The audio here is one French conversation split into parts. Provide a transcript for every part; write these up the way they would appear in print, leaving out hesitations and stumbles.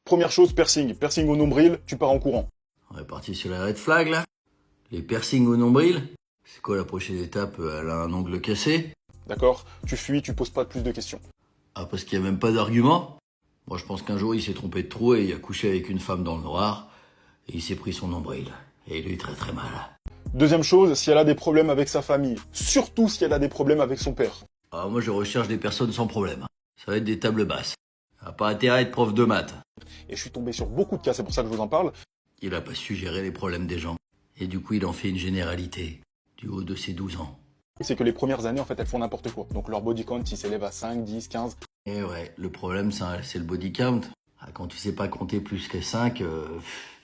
Première chose, piercing. Piercing au nombril, tu pars en courant. On est parti sur la red flag, là. Les piercings au nombril. C'est quoi la prochaine étape? Elle a un ongle cassé? D'accord? Tu fuis, tu poses pas plus de questions. Ah, parce qu'il n'y a même pas d'argument? Moi, je pense qu'un jour, il s'est trompé de trou et il a couché avec une femme dans le noir. Et il s'est pris son nombril. Et il lui très très mal. Deuxième chose, si elle a des problèmes avec sa famille. Surtout si elle a des problèmes avec son père. Ah, moi, je recherche des personnes sans problème. Ça va être des tables basses. Ça n'a pas intérêt à être prof de maths. Et je suis tombé sur beaucoup de cas, c'est pour ça que je vous en parle. Il a pas su gérer les problèmes des gens. Et du coup, il en fait une généralité. Du haut de ses 12 ans. C'est que les premières années, en fait, elles font n'importe quoi. Donc leur body count, il s'élève à 5, 10, 15. Et ouais, le problème, c'est le body count. Ah, quand tu sais pas compter plus que 5,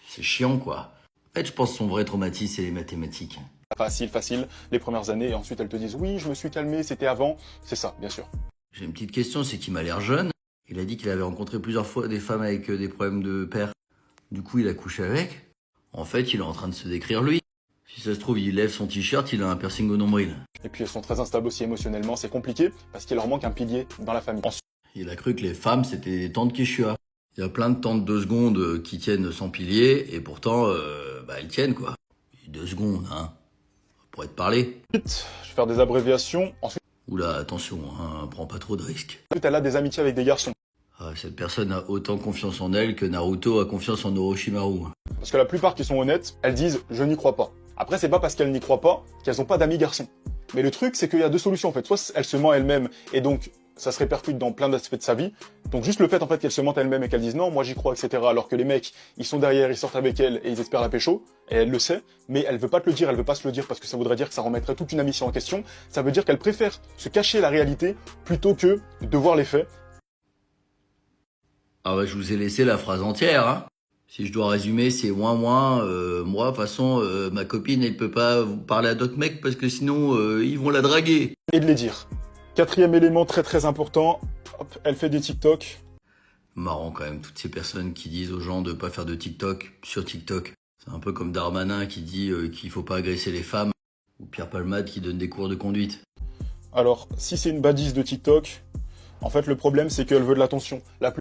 c'est chiant, quoi. En fait, je pense que son vrai traumatisme, c'est les mathématiques. Facile, les premières années. Et ensuite, elles te disent, oui, je me suis calmé, c'était avant. C'est ça, bien sûr. J'ai une petite question, c'est qu'il m'a l'air jeune. Il a dit qu'il avait rencontré plusieurs fois des femmes avec des problèmes de père. Du coup, il a couché avec. En fait, il est en train de se décrire lui. Si ça se trouve, il lève son t-shirt, il a un piercing au nombril. Et puis elles sont très instables aussi émotionnellement, c'est compliqué, parce qu'il leur manque un pilier dans la famille. Il a cru que les femmes, c'était des tantes Quechua. Il y a plein de tantes 2 secondes qui tiennent sans pilier, et pourtant, elles tiennent, quoi. 2 secondes, hein. Pour être parlé. Ensuite, je vais faire des abréviations. Ensuite, Oula, attention, hein, prends pas trop de risques. elle a des amitiés avec des garçons. Ah, cette personne a autant confiance en elle que Naruto a confiance en Orochimaru. Parce que la plupart qui sont honnêtes, elles disent « je n'y crois pas ». Après, c'est pas parce qu'elles n'y croient pas qu'elles n'ont pas d'amis garçons. Mais le truc, c'est qu'il y a deux solutions en fait. Soit elle se ment elle-même et donc ça se répercute dans plein d'aspects de sa vie. Donc juste le fait en fait qu'elle se mente elle-même et qu'elle dise non, moi j'y crois, etc. Alors que les mecs, ils sont derrière, ils sortent avec elle et ils espèrent la pécho. Et elle le sait, mais elle veut pas te le dire, elle veut pas se le dire parce que ça voudrait dire que ça remettrait toute une amitié en question. Ça veut dire qu'elle préfère se cacher la réalité plutôt que de voir les faits. Ah bah je vous ai laissé la phrase entière, hein. Si je dois résumer, c'est moi, de toute façon, ma copine, elle peut pas vous parler à d'autres mecs parce que sinon, ils vont la draguer. Et de les dire. Quatrième élément très important, hop, elle fait des TikTok. Marrant quand même, toutes ces personnes qui disent aux gens de pas faire de TikTok sur TikTok. C'est un peu comme Darmanin qui dit qu'il faut pas agresser les femmes, ou Pierre Palmade qui donne des cours de conduite. Alors, si c'est une badise de TikTok, en fait le problème c'est qu'elle veut de l'attention. La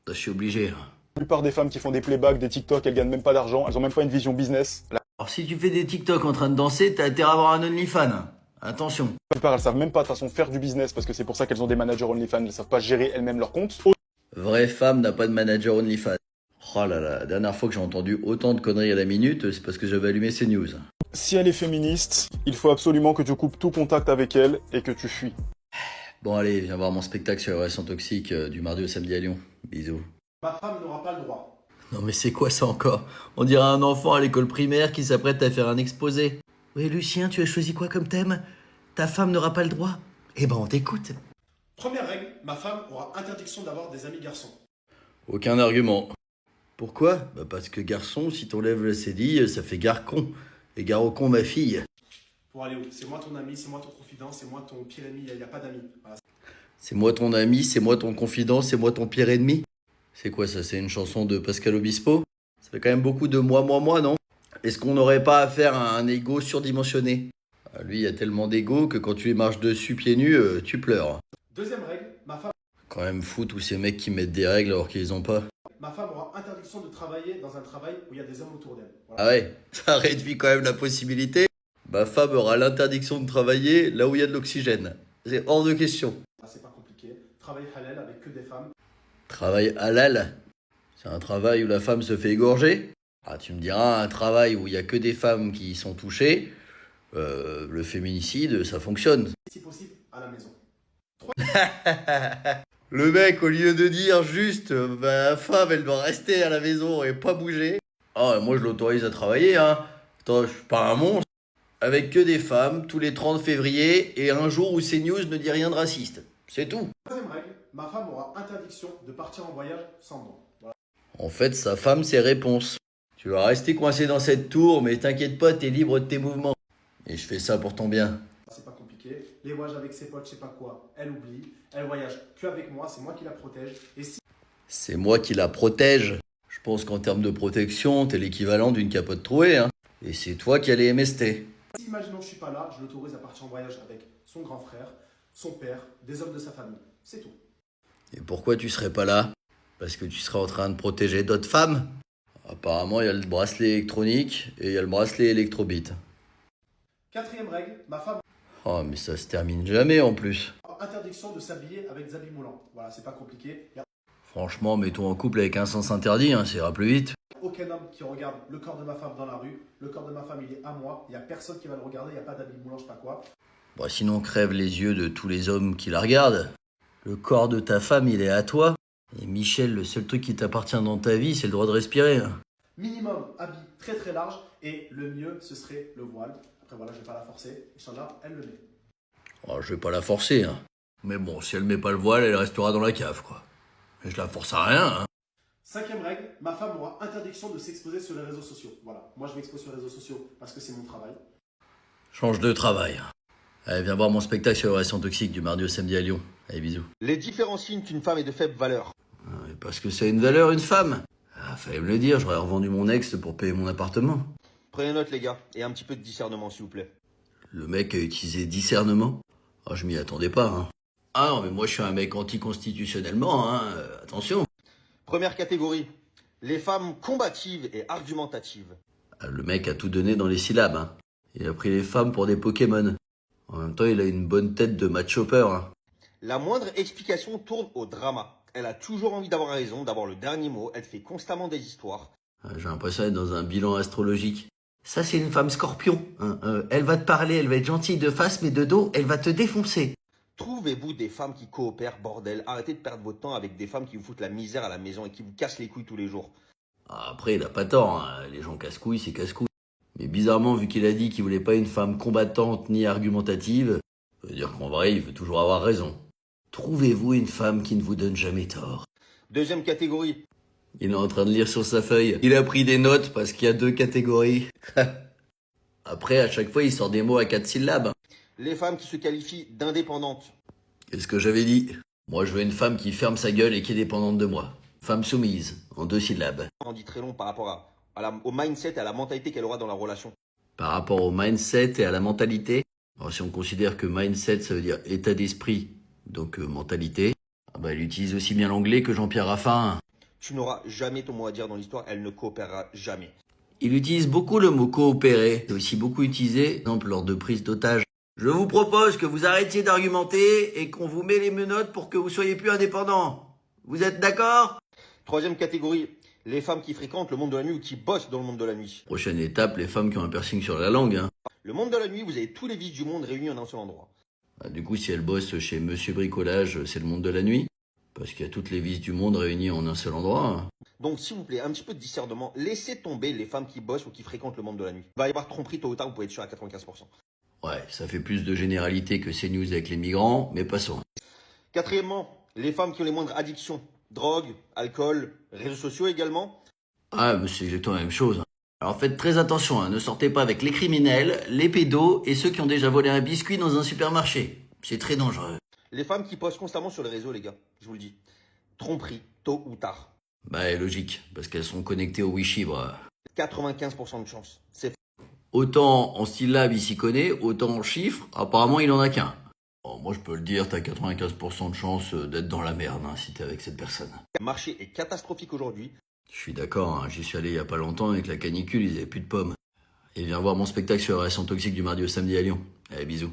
Ça, je suis obligé, hein. plupart des femmes qui font des playbacks, des TikTok, elles gagnent même pas d'argent, elles ont même pas une vision business. Alors si tu fais des TikTok en train de danser, t'as intérêt à avoir un OnlyFans. Attention. La plupart elles savent même pas de toute façon faire du business parce que c'est pour ça qu'elles ont des managers OnlyFans, elles savent pas gérer elles-mêmes leur compte. Vraie femme n'a pas de manager OnlyFans. Oh là là, la dernière fois que j'ai entendu autant de conneries à la minute, c'est parce que j'avais allumé ces news. Si elle est féministe, il faut absolument que tu coupes tout contact avec elle et que tu fuis. Bon allez, viens voir mon spectacle sur les relations toxiques du mardi au samedi à Lyon. Bisous. Ma femme n'aura pas le droit. Non mais c'est quoi ça encore? On dirait un enfant à l'école primaire qui s'apprête à faire un exposé. Oui Lucien, tu as choisi quoi comme thème? Ta femme n'aura pas le droit? Eh ben on t'écoute. Première règle, ma femme aura interdiction d'avoir des amis garçons. Aucun argument. Pourquoi? Bah parce que garçon, si t'enlèves le cédille, ça fait garcon. Et gare au con ma fille. Pour aller où? C'est moi ton ami, c'est moi ton confident, c'est moi ton pire ennemi, il n'y a pas d'amis. Voilà. C'est moi ton ami, c'est moi ton confident, c'est moi ton pire ennemi. C'est quoi ça? C'est une chanson de Pascal Obispo? Ça fait quand même beaucoup de moi, non? Est-ce qu'on n'aurait pas affaire à un ego surdimensionné? Lui, il y a tellement d'ego que quand tu lui marches dessus pieds nus, tu pleures. Deuxième règle, Quand même fou tous ces mecs qui mettent des règles alors qu'ils les ont pas. ma femme aura interdiction de travailler dans un travail où il y a des hommes autour d'elle. Voilà. Ah ouais, ça réduit quand même la possibilité. Ma femme aura l'interdiction de travailler là où il y a de l'oxygène. C'est hors de question. C'est pas compliqué. Travail halal avec que des femmes. Travail halal? C'est un travail où la femme se fait égorger? Ah, tu me diras, un travail où il y a que des femmes qui sont touchées, le féminicide, ça fonctionne. Si possible, à la maison. Le mec, au lieu de dire juste, la femme, elle doit rester à la maison et pas bouger. Ah, moi, je l'autorise à travailler, hein. Attends, je suis pas un monstre. Avec que des femmes, tous les 30 février, et un jour où CNews ne dit rien de raciste. C'est tout. Troisième règle, ma femme aura interdiction de partir en voyage sans moi. Voilà. En fait, sa femme, c'est réponse. Tu vas rester coincé dans cette tour, mais t'inquiète pas, t'es libre de tes mouvements. Et je fais ça pour ton bien. C'est pas compliqué. Les voyages avec ses potes, je sais pas quoi, elle oublie. Elle voyage que avec moi, c'est moi qui la protège. Et si C'est moi qui la protège. Je pense qu'en termes de protection, t'es l'équivalent d'une capote trouée, hein. Et c'est toi qui as les MST. imaginons que je suis pas là, je l'autorise à partir en voyage avec son grand frère, son père, des hommes de sa famille. C'est tout. Et pourquoi tu serais pas là? Parce que tu seras en train de protéger d'autres femmes. Apparemment, il y a le bracelet électronique et il y a le bracelet électrobit. Quatrième règle, ma femme Oh, mais ça se termine jamais en plus. a interdiction de s'habiller avec des habits moulants. Voilà, c'est pas compliqué. Il n'y a Franchement, mets-toi en couple avec un sens interdit, ça ira plus vite. aucun homme qui regarde le corps de ma femme dans la rue. Le corps de ma femme, il est à moi. Il n'y a personne qui va le regarder. Il n'y a pas d'habits moulants, je sais pas quoi. Bon, sinon, crève les yeux de tous les hommes qui la regardent. Le corps de ta femme, il est à toi. Et Michel, le seul truc qui t'appartient dans ta vie, c'est le droit de respirer. Minimum, habit très très large. Et le mieux, ce serait le voile. Après, voilà, je vais pas la forcer. Inch'Allah, elle le met. Oh, je vais pas la forcer, Mais bon, si elle met pas le voile, elle restera dans la cave, quoi. Mais je la force à rien, Cinquième règle, ma femme aura interdiction de s'exposer sur les réseaux sociaux. Voilà, moi je m'expose sur les réseaux sociaux parce que c'est mon travail. Change de travail. Allez, viens voir mon spectacle sur les relations toxiques du mardi au samedi à Lyon. Allez, bisous. Les différents signes qu'une femme est de faible valeur. Parce que c'est une valeur, une femme. Ah, fallait me le dire, j'aurais revendu mon ex pour payer mon appartement. Prenez note les gars, et un petit peu de discernement s'il vous plaît. Le mec a utilisé discernement. Ah, je m'y attendais pas, Ah non, mais moi je suis un mec anticonstitutionnellement, attention. Première catégorie, les femmes combatives et argumentatives. Ah, le mec a tout donné dans les syllabes, Il a pris les femmes pour des Pokémon. En même temps, il a une bonne tête de match chopper, La moindre explication tourne au drama. Elle a toujours envie d'avoir raison, d'avoir le dernier mot, elle fait constamment des histoires. J'ai l'impression d'être dans un bilan astrologique. Ça, c'est une femme scorpion. Elle va te parler, elle va être gentille de face, mais de dos, elle va te défoncer. Trouvez-vous des femmes qui coopèrent, bordel. Arrêtez de perdre votre temps avec des femmes qui vous foutent la misère à la maison et qui vous cassent les couilles tous les jours. Après, il a pas tort, Les gens casse-couilles, c'est casse-couilles. Mais bizarrement, vu qu'il a dit qu'il voulait pas une femme combattante ni argumentative, ça veut dire qu'en vrai, il veut toujours avoir raison. Trouvez-vous une femme qui ne vous donne jamais tort. Deuxième catégorie, Il est en train de lire sur sa feuille. Il a pris des notes parce qu'il y a 2 catégories. Après, à chaque fois, il sort des mots à 4 syllabes. les femmes qui se qualifient d'indépendantes. Qu'est-ce que j'avais dit? Moi, je veux une femme qui ferme sa gueule et qui est dépendante de moi. Femme soumise, en 2 syllabes. On dit très long par rapport au mindset et à la mentalité qu'elle aura dans la relation. Par rapport au mindset et à la mentalité. Alors, si on considère que mindset, ça veut dire état d'esprit, donc mentalité, elle utilise aussi bien l'anglais que Jean-Pierre Raffarin. Tu n'auras jamais ton mot à dire dans l'histoire, elle ne coopérera jamais. Il utilise beaucoup le mot coopérer. C'est aussi beaucoup utilisé, par exemple, lors de prise d'otage. Je vous propose que vous arrêtiez d'argumenter et qu'on vous met les menottes pour que vous soyez plus indépendant. Vous êtes d'accord? Troisième catégorie, les femmes qui fréquentent le monde de la nuit ou qui bossent dans le monde de la nuit. Prochaine étape, les femmes qui ont un piercing sur la langue. Le monde de la nuit, vous avez tous les vices du monde réunis en un seul endroit. Du coup, si elle bosse chez Monsieur Bricolage, c'est le monde de la nuit. Parce qu'il y a toutes les vices du monde réunies en un seul endroit. Donc s'il vous plaît, un petit peu de discernement, laissez tomber les femmes qui bossent ou qui fréquentent le monde de la nuit. Il va y avoir tromperie tôt ou tard, vous pouvez être sûr à 95%. Ouais, ça fait plus de généralité que CNews avec les migrants, mais passons. Quatrièmement, les femmes qui ont les moindres addictions. Drogue, alcool, réseaux sociaux également. Ah, mais c'est exactement la même chose. Alors faites très attention, ne sortez pas avec les criminels, les pédos et ceux qui ont déjà volé un biscuit dans un supermarché. C'est très dangereux. Les femmes qui postent constamment sur les réseaux, les gars, je vous le dis. Tromperie, tôt ou tard. Logique, parce qu'elles sont connectées au Wishibre. 95% de chance. C'est Autant en syllabes il s'y connaît, autant en chiffres, apparemment il en a qu'un. Bon, moi je peux le dire, t'as 95% de chance d'être dans la merde si t'es avec cette personne. le marché est catastrophique aujourd'hui. Je suis d'accord, j'y suis allé il y a pas longtemps avec la canicule, ils avaient plus de pommes. Et viens voir mon spectacle sur la relation toxique du mardi au samedi à Lyon. Allez, bisous.